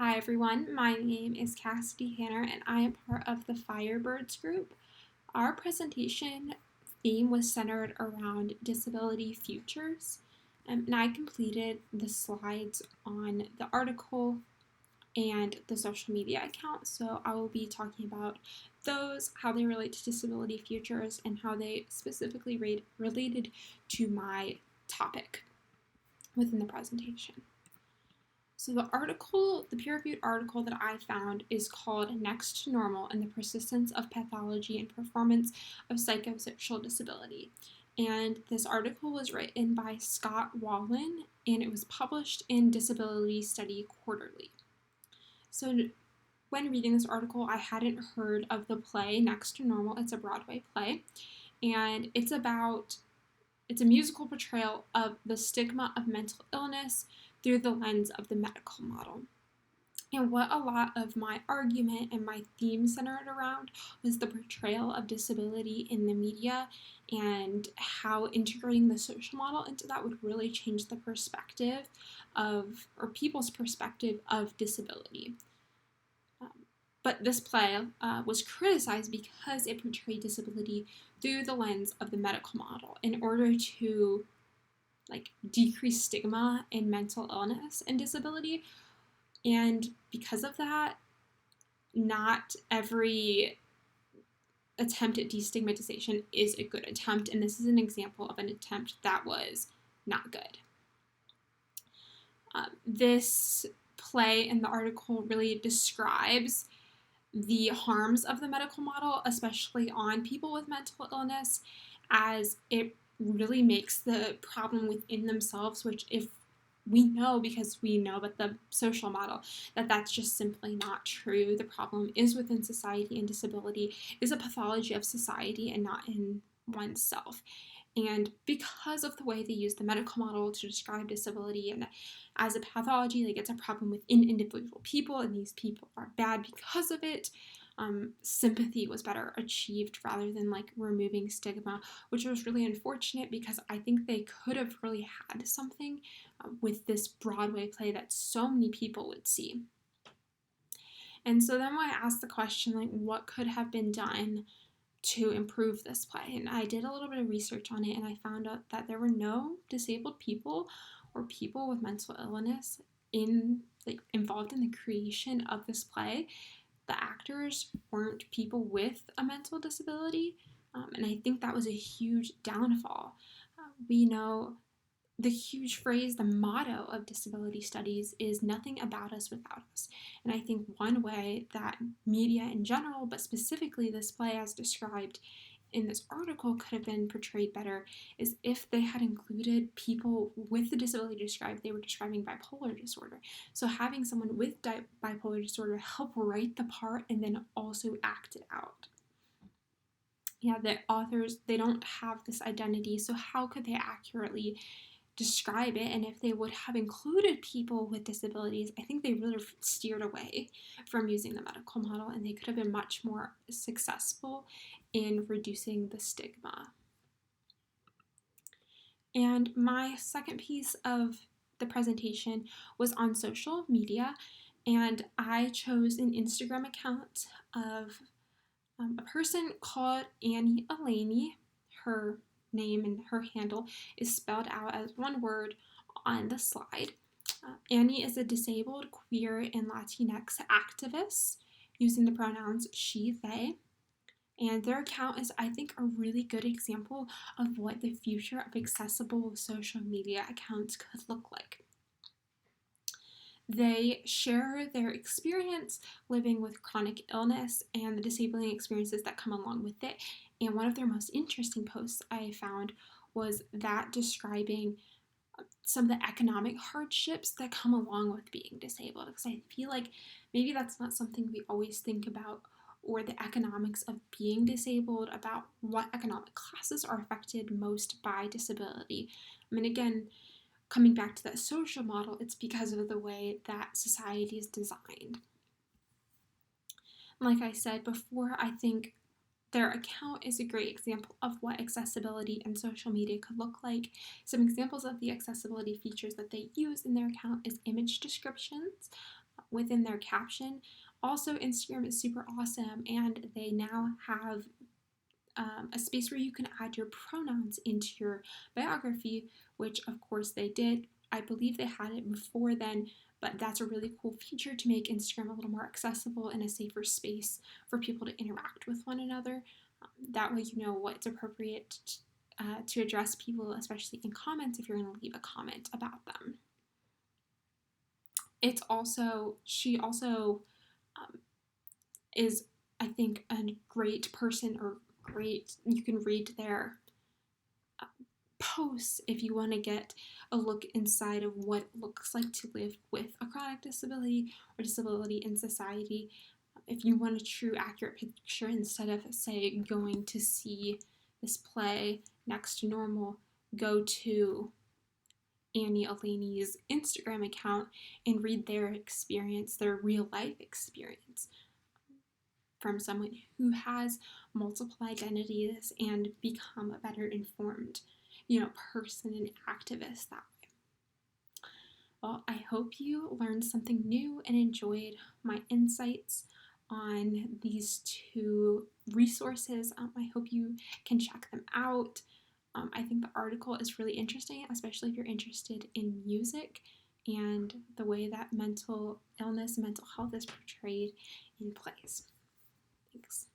Hi everyone, my name is Cassidy Hanner and I am part of the Firebirds group. Our presentation theme was centered around disability futures, and I completed the slides on the article and the social media account, so I will be talking about those, how they relate to disability futures, and how they specifically related to my topic within the presentation. So the peer-reviewed article that I found is called Next to Normal and the Persistence of Pathology and Performance of Psychosocial Disability. And this article was written by Scott Wallen and it was published in Disability Study Quarterly. So when reading this article, I hadn't heard of the play Next to Normal. It's a Broadway play, and it's a musical portrayal of the stigma of mental illness through the lens of the medical model. And what a lot of my argument and my theme centered around was the portrayal of disability in the media and how integrating the social model into that would really change the perspective or people's perspective of disability. But this play was criticized because it portrayed disability through the lens of the medical model in order to decrease stigma in mental illness and disability. And because of that, not every attempt at destigmatization is a good attempt, and this is an example of an attempt that was not good. This play in the article really describes the harms of the medical model, especially on people with mental illness, as it really makes the problem within themselves, which if we know, because we know about the social model, that's just simply not true. The problem is within society, and disability is a pathology of society and not in oneself. And because of the way they use the medical model to describe disability and as a pathology, it's a problem within individual people, and these people are bad because of it. Sympathy was better achieved rather than removing stigma, which was really unfortunate because I think they could have really had something with this Broadway play that so many people would see. And so then I asked the question, what could have been done to improve this play? And I did a little bit of research on it, and I found out that there were no disabled people or people with mental illness involved in the creation of this play. The actors weren't people with a mental disability, and I think that was a huge downfall. We know the huge phrase, the motto of disability studies is nothing about us without us. And I think one way that media in general, but specifically this play as described in this article, could have been portrayed better is if they had included people with the disability described. They were describing bipolar disorder. So having someone with bipolar disorder help write the part and then also act it out. Yeah, the authors, they don't have this identity, so how could they accurately describe it? And if they would have included people with disabilities, I think they really steered away from using the medical model, and they could have been much more successful in reducing the stigma. And my second piece of the presentation was on social media, and I chose an Instagram account of a person called Annie Elaney. Her name and her handle is spelled out as one word on the slide. Annie is a disabled, queer, and Latinx activist using the pronouns she, they. And their account is, I think, a really good example of what the future of accessible social media accounts could look like. They share their experience living with chronic illness and the disabling experiences that come along with it. And one of their most interesting posts I found was that describing some of the economic hardships that come along with being disabled. Because I feel like maybe that's not something we always think about, or the economics of being disabled, about what economic classes are affected most by disability. I mean, again, coming back to that social model, it's because of the way that society is designed. Like I said before, I think their account is a great example of what accessibility in social media could look like. Some examples of the accessibility features that they use in their account is image descriptions within their caption. Also, Instagram is super awesome, and they now have a space where you can add your pronouns into your biography, which of course they did. I believe they had it before then, but that's a really cool feature to make Instagram a little more accessible and a safer space for people to interact with one another. That way you know what's appropriate to address people, especially in comments if you're going to leave a comment about them. She also is, I think, a great person, or great, you can read their posts if you want to get a look inside of what it looks like to live with a chronic disability or disability in society. If you want a true, accurate picture, instead of, say, going to see this play next to normal, go to Annie Eleni's Instagram account and read their experience, their real life experience, from someone who has multiple identities and become a better informed, person and activist that way. Well, I hope you learned something new and enjoyed my insights on these two resources. I hope you can check them out. I think the article is really interesting, especially if you're interested in music and the way that mental illness and mental health is portrayed in plays. Thanks.